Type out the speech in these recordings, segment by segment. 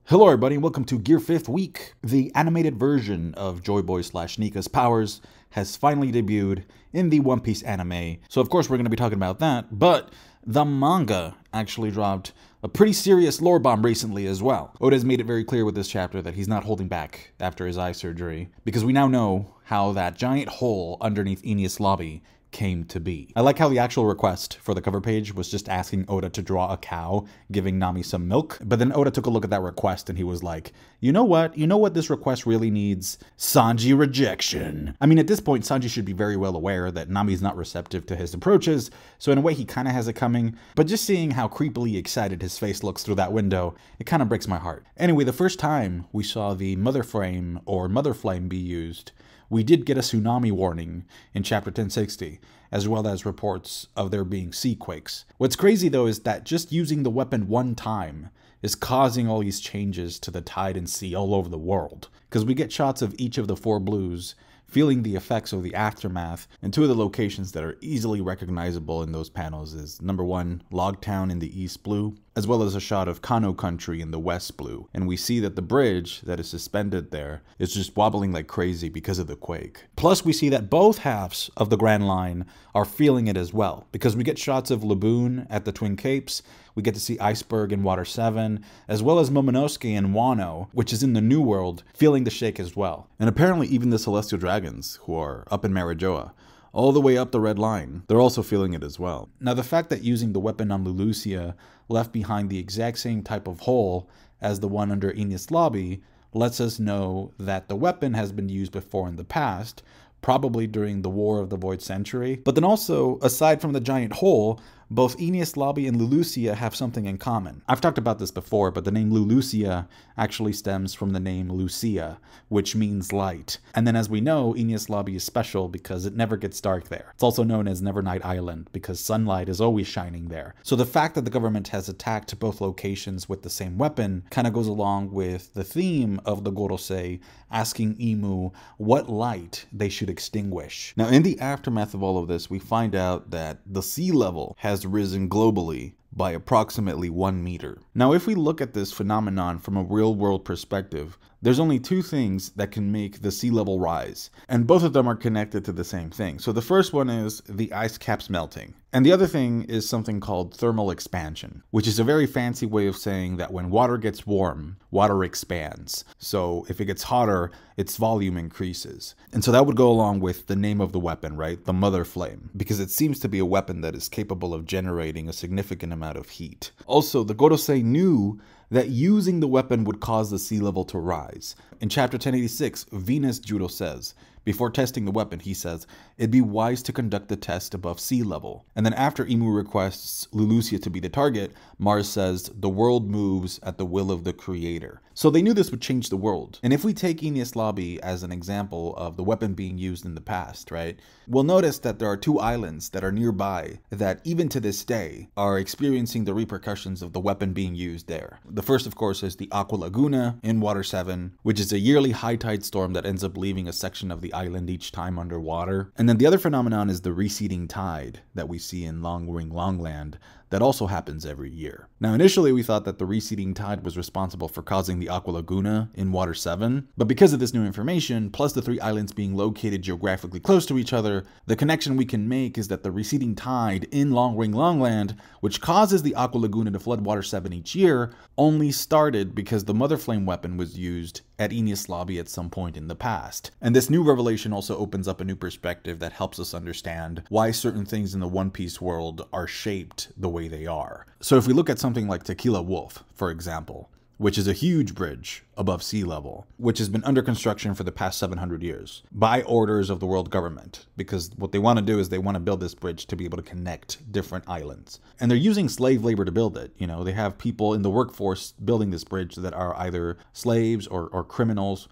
Hello everybody and welcome to Gear 5th Week. The animated version of Joy Boy / Nika's powers has finally debuted in the One Piece anime. So of course we're going to be talking about that, but the manga actually dropped a pretty serious lore bomb recently as well. Oda has made it very clear with this chapter that he's not holding back after his eye surgery, because we now know how that giant hole underneath Enies Lobby came to be. I like how the actual request for the cover page was just asking Oda to draw a cow giving Nami some milk, but then Oda took a look at that request and he was like, you know what this request really needs? Sanji rejection. I mean, at this point, Sanji should be very well aware that Nami's not receptive to his approaches, so in a way he kind of has it coming, but just seeing how creepily excited his face looks through that window, it kind of breaks my heart. Anyway, the first time we saw the Mother Frame or Mother Flame be used, we did get a tsunami warning in chapter 1060, as well as reports of there being sea quakes. What's crazy though is that just using the weapon one time is causing all these changes to the tide and sea all over the world, because we get shots of each of the four blues feeling the effects of the aftermath, and two of the locations that are easily recognizable in those panels is number 1, Logtown in the East Blue, as well as a shot of Kano Country in the West Blue. And we see that the bridge that is suspended there is just wobbling like crazy because of the quake. Plus we see that both halves of the Grand Line are feeling it as well, because we get shots of Laboon at the Twin Capes, we get to see Iceberg in Water 7, as well as Momonosuke and Wano, which is in the New World, feeling the shake as well. And apparently even the Celestial Dragons, who are up in Marijoa, all the way up the Red Line, they're also feeling it as well. Now the fact that using the weapon on Lulusia left behind the exact same type of hole as the one under Enies Lobby lets us know that the weapon has been used before in the past, probably during the War of the Void Century. But then also, aside from the giant hole, both Enies Lobby and Lulusia have something in common. I've talked about this before, but the name Lulusia actually stems from the name Lucia, which means light. And then as we know, Enies Lobby is special because it never gets dark there. It's also known as Nevernight Island because sunlight is always shining there. So the fact that the government has attacked both locations with the same weapon kind of goes along with the theme of the Gorosei asking Imu what light they should extinguish. Now in the aftermath of all of this, we find out that the sea level has risen globally by approximately 1 meter. Now, if we look at this phenomenon from a real-world perspective, there's only two things that can make the sea level rise, and both of them are connected to the same thing. So the first one is the ice caps melting, and the other thing is something called thermal expansion, which is a very fancy way of saying that when water gets warm, water expands. So if it gets hotter, its volume increases. And so that would go along with the name of the weapon, right? The Mother Flame, because it seems to be a weapon that is capable of generating a significant amount of heat. Also, the Gorosei knew that using the weapon would cause the sea level to rise. In chapter 1086, Venus Judo says, before testing the weapon, he says, it'd be wise to conduct the test above sea level. And then after Imu requests Lulusia to be the target, Mars says, the world moves at the will of the creator. So they knew this would change the world. And if we take Enies Lobby as an example of the weapon being used in the past, right, we'll notice that there are two islands that are nearby that even to this day are experiencing the repercussions of the weapon being used there. The first, of course, is the Aqua Laguna in Water 7, which is a yearly high tide storm that ends up leaving a section of the island each time underwater. And then the other phenomenon is the receding tide that we see in Long Ring Longland that also happens every year. Now initially we thought that the receding tide was responsible for causing the Aqua Laguna in Water 7, but because of this new information, plus the three islands being located geographically close to each other, the connection we can make is that the receding tide in Long Ring Longland, which causes the Aqua Laguna to flood Water 7 each year, only started because the Mother Flame weapon was used at Enies Lobby at some point in the past. And this new revelation also opens up a new perspective that helps us understand why certain things in the One Piece world are shaped the way they are. So if we look at something like Tequila Wolf, for example, which is a huge bridge above sea level, which has been under construction for the past 700 years by orders of the world government, because what they want to do is they want to build this bridge to be able to connect different islands. And they're using slave labor to build it. You know, they have people in the workforce building this bridge that are either slaves or criminals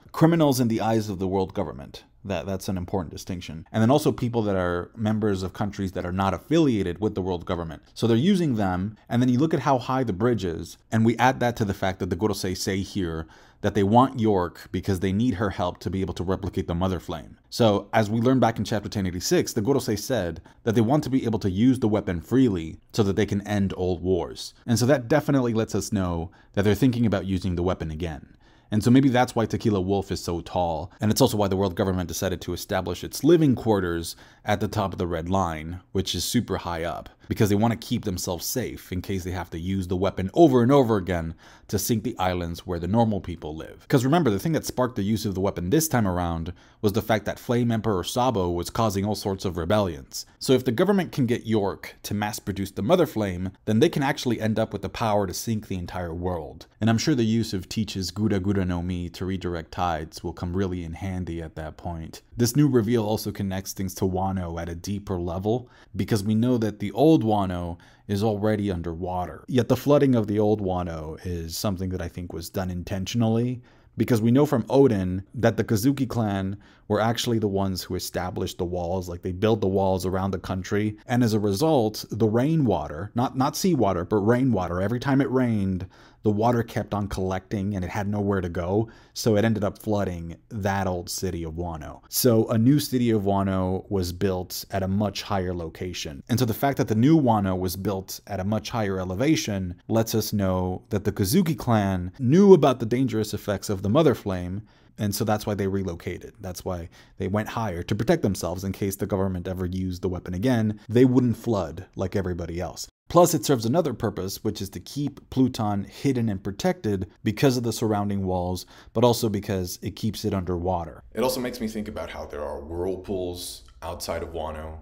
in the eyes of the world government. That's an important distinction. And then also people that are members of countries that are not affiliated with the world government. So they're using them, and then you look at how high the bridge is, and we add that to the fact that the Gorosei say here that they want York because they need her help to be able to replicate the Mother Flame. So as we learned back in chapter 1086, the Gorosei said that they want to be able to use the weapon freely so that they can end old wars. And so that definitely lets us know that they're thinking about using the weapon again. And so maybe that's why Tequila Wolf is so tall. And it's also why the world government decided to establish its living quarters at the top of the red line, which is super high up, because they want to keep themselves safe in case they have to use the weapon over and over again to sink the islands where the normal people live. Because remember, the thing that sparked the use of the weapon this time around was the fact that Flame Emperor Sabo was causing all sorts of rebellions. So if the government can get York to mass produce the Mother Flame, then they can actually end up with the power to sink the entire world. And I'm sure the use of Teach's Gura Gura no Mi to redirect tides will come really in handy at that point. This new reveal also connects things to Wano at a deeper level, because we know that the old Wano is already underwater. Yet the flooding of the old Wano is something that I think was done intentionally, because we know from Oden that the Kozuki clan were actually the ones who established the walls, like they built the walls around the country, and as a result, the rainwater, not seawater, but rainwater, every time it rained, the water kept on collecting and it had nowhere to go, so it ended up flooding that old city of Wano. So a new city of Wano was built at a much higher location. And so the fact that the new Wano was built at a much higher elevation lets us know that the Kozuki clan knew about the dangerous effects of the Mother Flame, and so that's why they relocated. That's why they went higher, to protect themselves in case the government ever used the weapon again. They wouldn't flood like everybody else. Plus, it serves another purpose, which is to keep Pluton hidden and protected because of the surrounding walls, but also because it keeps it underwater. It also makes me think about how there are whirlpools outside of Wano,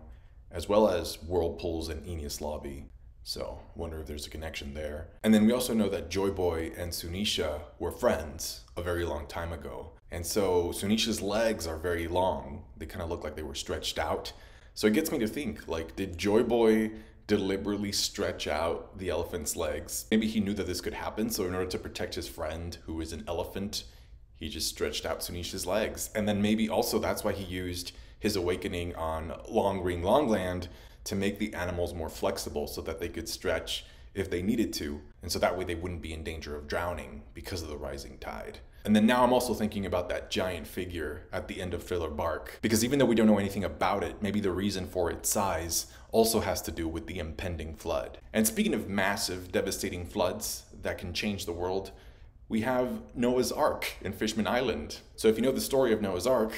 as well as whirlpools in Enies Lobby. So, wonder if there's a connection there. And then we also know that Joy Boy and Sunisha were friends a very long time ago. And so Sunisha's legs are very long. They kind of look like they were stretched out. So it gets me to think, like, did Joy Boy deliberately stretch out the elephant's legs? Maybe he knew that this could happen, so in order to protect his friend, who is an elephant, he just stretched out Sunisha's legs. And then maybe also that's why he used his awakening on Long Ring Longland to make the animals more flexible so that they could stretch if they needed to. And so that way they wouldn't be in danger of drowning because of the rising tide. And then now I'm also thinking about that giant figure at the end of Thriller Bark, because even though we don't know anything about it, maybe the reason for its size also has to do with the impending flood. And speaking of massive, devastating floods that can change the world, we have Noah's Ark in Fishman Island. So if you know the story of Noah's Ark,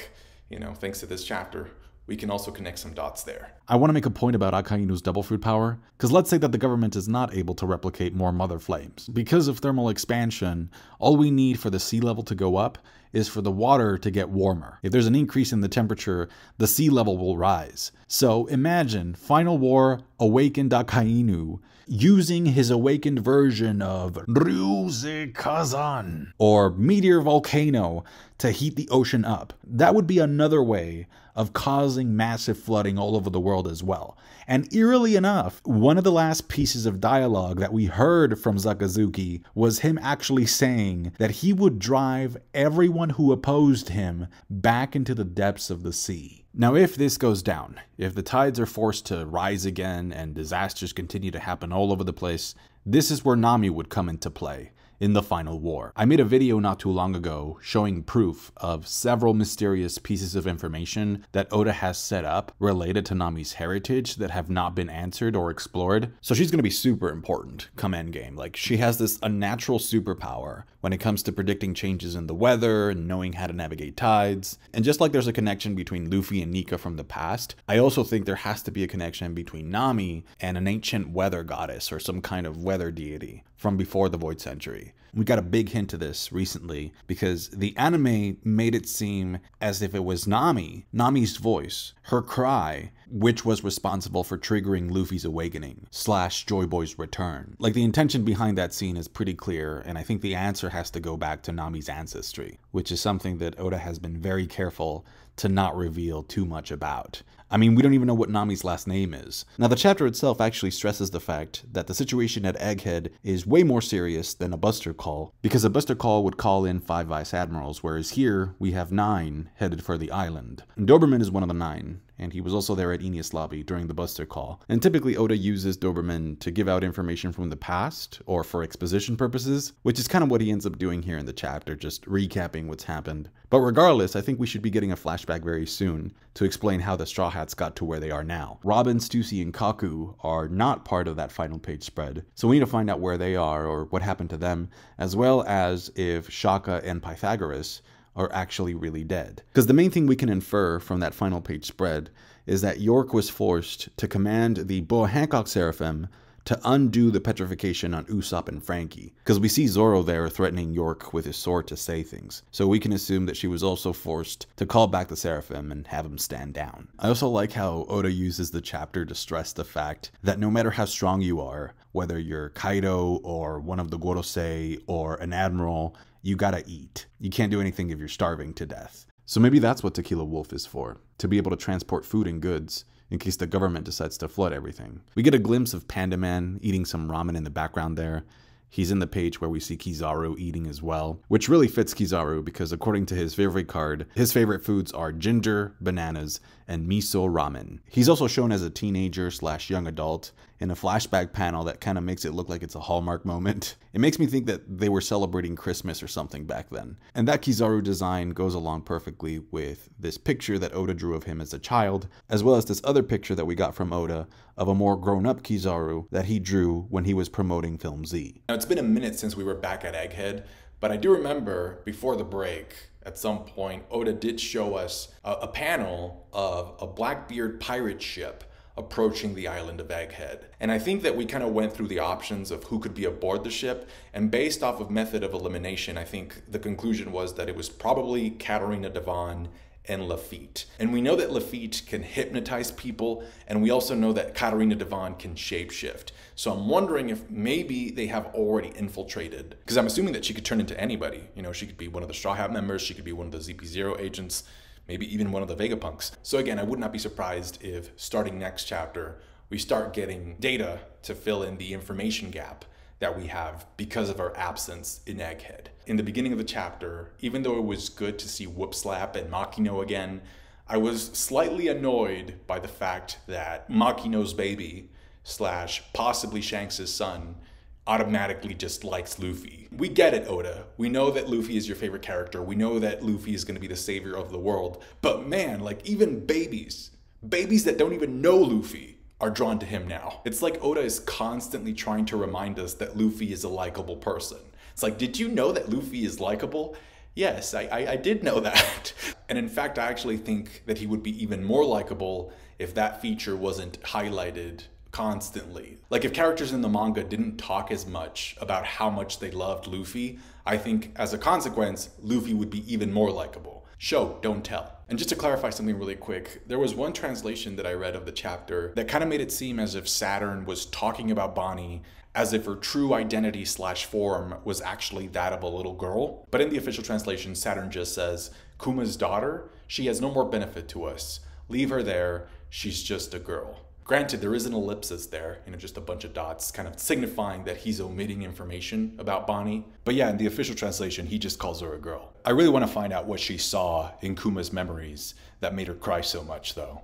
thanks to this chapter, we can also connect some dots there. I want to make a point about Akainu's double fruit power, because let's say that the government is not able to replicate more Mother Flames. Because of thermal expansion, all we need for the sea level to go up is for the water to get warmer. If there's an increase in the temperature, the sea level will rise. So imagine Final War awakened Akainu using his awakened version of Ryuze Kazan or Meteor Volcano to heat the ocean up. That would be another way of causing massive flooding all over the world as well. And eerily enough, one of the last pieces of dialogue that we heard from Sakazuki was him actually saying that he would drive everyone who opposed him back into the depths of the sea. Now, if this goes down, if the tides are forced to rise again and disasters continue to happen all over the place, this is where Nami would come into play in the Final War. I made a video not too long ago showing proof of several mysterious pieces of information that Oda has set up related to Nami's heritage that have not been answered or explored. So she's going to be super important come endgame. Like, she has this unnatural superpower when it comes to predicting changes in the weather and knowing how to navigate tides. And just like there's a connection between Luffy and Nika from the past, I also think there has to be a connection between Nami and an ancient weather goddess or some kind of weather deity from before the Void Century. We got a big hint of this recently because the anime made it seem as if it was Nami's voice, her cry, which was responsible for triggering Luffy's awakening / Joy Boy's return. Like, the intention behind that scene is pretty clear, and I think the answer has to go back to Nami's ancestry, which is something that Oda has been very careful to not reveal too much about. I mean, we don't even know what Nami's last name is. Now, the chapter itself actually stresses the fact that the situation at Egghead is way more serious than a Buster Call, because a Buster Call would call in 5 Vice Admirals, whereas here we have 9 headed for the island. And Doberman is one of the 9, and he was also there at Enies Lobby during the Buster Call. And typically Oda uses Doberman to give out information from the past, or for exposition purposes, which is kind of what he ends up doing here in the chapter, just recapping what's happened. But regardless, I think we should be getting a flashback very soon to explain how the Straw Hats got to where they are now. Robin, Stussy, and Kaku are not part of that final page spread, so we need to find out where they are or what happened to them, as well as if Shaka and Pythagoras are actually really dead. Because the main thing we can infer from that final page spread is that York was forced to command the Boa Hancock Seraphim to undo the petrification on Usopp and Frankie. Because we see Zoro there threatening York with his sword to say things. So we can assume that she was also forced to call back the Seraphim and have him stand down. I also like how Oda uses the chapter to stress the fact that no matter how strong you are, whether you're Kaido or one of the Gorosei or an admiral, you gotta eat. You can't do anything if you're starving to death. So maybe that's what Tequila Wolf is for, to be able to transport food and goods in case the government decides to flood everything. We get a glimpse of Panda Man eating some ramen in the background there. He's in the page where we see Kizaru eating as well, which really fits Kizaru because according to his favorite card, his favorite foods are ginger, bananas, and miso ramen. He's also shown as a teenager / young adult in a flashback panel that kind of makes it look like it's a Hallmark moment. It makes me think that they were celebrating Christmas or something back then. And that Kizaru design goes along perfectly with this picture that Oda drew of him as a child, as well as this other picture that we got from Oda of a more grown-up Kizaru that he drew when he was promoting Film Z. Now, it's been a minute since we were back at Egghead, but I do remember before the break, at some point, Oda did show us a panel of a Blackbeard pirate ship approaching the island of Egghead. And I think that we kind of went through the options of who could be aboard the ship, and based off of method of elimination, I think the conclusion was that it was probably Katarina Devon and Lafitte. And we know that Lafitte can hypnotize people, and we also know that Katarina Devon can shapeshift. So I'm wondering if maybe they have already infiltrated, because I'm assuming that she could turn into anybody. You know, she could be one of the Straw Hat members, she could be one of the ZP0 agents, maybe even one of the Vegapunks. So again, I would not be surprised if starting next chapter, we start getting data to fill in the information gap that we have because of our absence in Egghead. In the beginning of the chapter, even though it was good to see Whoopslap and Makino again, I was slightly annoyed by the fact that Makino's baby / possibly Shanks' son automatically just likes Luffy. We get it, Oda. We know that Luffy is your favorite character. We know that Luffy is going to be the savior of the world. But man, like even babies that don't even know Luffy are drawn to him now. It's like Oda is constantly trying to remind us that Luffy is a likable person. It's like, did you know that Luffy is likable? Yes, I did know that. And in fact, I actually think that he would be even more likable if that feature wasn't highlighted constantly. Like if characters in the manga didn't talk as much about how much they loved Luffy, I think as a consequence, Luffy would be even more likable. Show, don't tell. And just to clarify something really quick, there was one translation that I read of the chapter that kind of made it seem as if Saturn was talking about Bonnie as if her true identity / form was actually that of a little girl. But in the official translation, Saturn just says, Kuma's daughter, she has no more benefit to us. Leave her there, she's just a girl. Granted, there is an ellipsis there, just a bunch of dots kind of signifying that he's omitting information about Bonnie. But yeah, in the official translation, he just calls her a girl. I really want to find out what she saw in Kuma's memories that made her cry so much, though.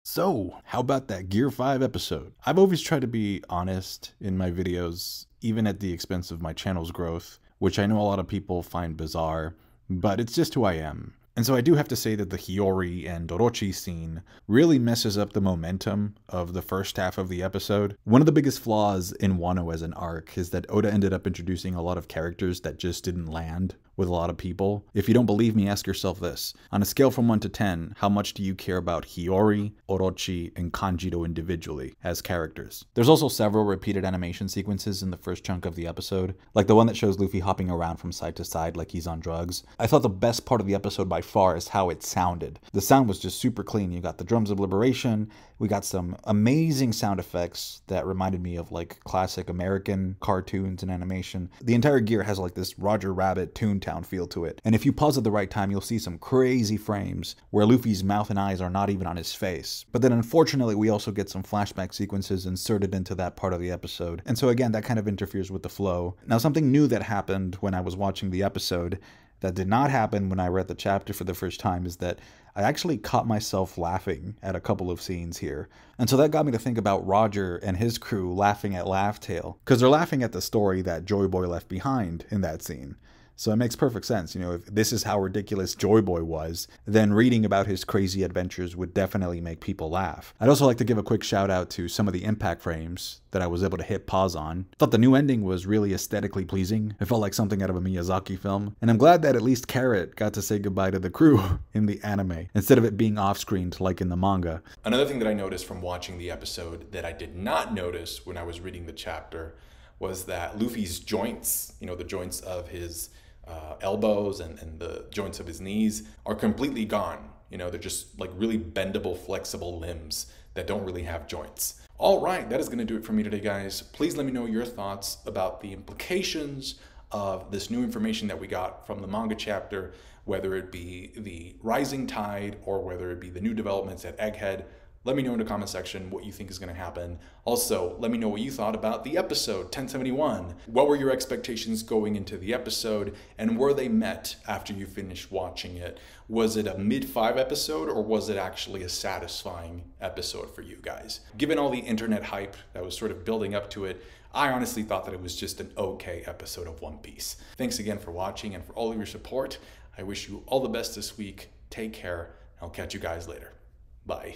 So, how about that Gear 5 episode? I've always tried to be honest in my videos, even at the expense of my channel's growth, which I know a lot of people find bizarre, but it's just who I am. And so I do have to say that the Hiyori and Orochi scene really messes up the momentum of the first half of the episode. One of the biggest flaws in Wano as an arc is that Oda ended up introducing a lot of characters that just didn't land with a lot of people. If you don't believe me, ask yourself this. On a scale from 1 to 10, how much do you care about Hiyori, Orochi, and Kanjiro individually as characters? There's also several repeated animation sequences in the first chunk of the episode, like the one that shows Luffy hopping around from side to side like he's on drugs. I thought the best part of the episode by far is how it sounded. The sound was just super clean. You got the drums of liberation. We got some amazing sound effects that reminded me of like classic American cartoons and animation. The entire gear has like this Roger Rabbit Toontown feel to it. And if you pause at the right time, you'll see some crazy frames where Luffy's mouth and eyes are not even on his face. But then unfortunately, we also get some flashback sequences inserted into that part of the episode. And so again, that kind of interferes with the flow. Now, something new that happened when I was watching the episode that did not happen when I read the chapter for the first time is that I actually caught myself laughing at a couple of scenes here. And so that got me to think about Roger and his crew laughing at Laugh Tale, because they're laughing at the story that Joy Boy left behind in that scene. So it makes perfect sense. You know, if this is how ridiculous Joy Boy was, then reading about his crazy adventures would definitely make people laugh. I'd also like to give a quick shout out to some of the impact frames that I was able to hit pause on. I thought the new ending was really aesthetically pleasing. It felt like something out of a Miyazaki film. And I'm glad that at least Carrot got to say goodbye to the crew in the anime, instead of it being off-screen like in the manga. Another thing that I noticed from watching the episode that I did not notice when I was reading the chapter was that Luffy's joints, you know, the joints of his elbows and the joints of his knees are completely gone. You know, they're just like really bendable, flexible limbs that don't really have joints. All right, that is going to do it for me today, guys. Please let me know your thoughts about the implications of this new information that we got from the manga chapter, whether it be the rising tide or whether it be the new developments at Egghead. Let me know in the comment section what you think is going to happen. Also, let me know what you thought about the episode 1071. What were your expectations going into the episode, and were they met after you finished watching it? Was it a mid-5 episode, or was it actually a satisfying episode for you guys? Given all the internet hype that was sort of building up to it, I honestly thought that it was just an okay episode of One Piece. Thanks again for watching and for all of your support. I wish you all the best this week. Take care. I'll catch you guys later. Bye.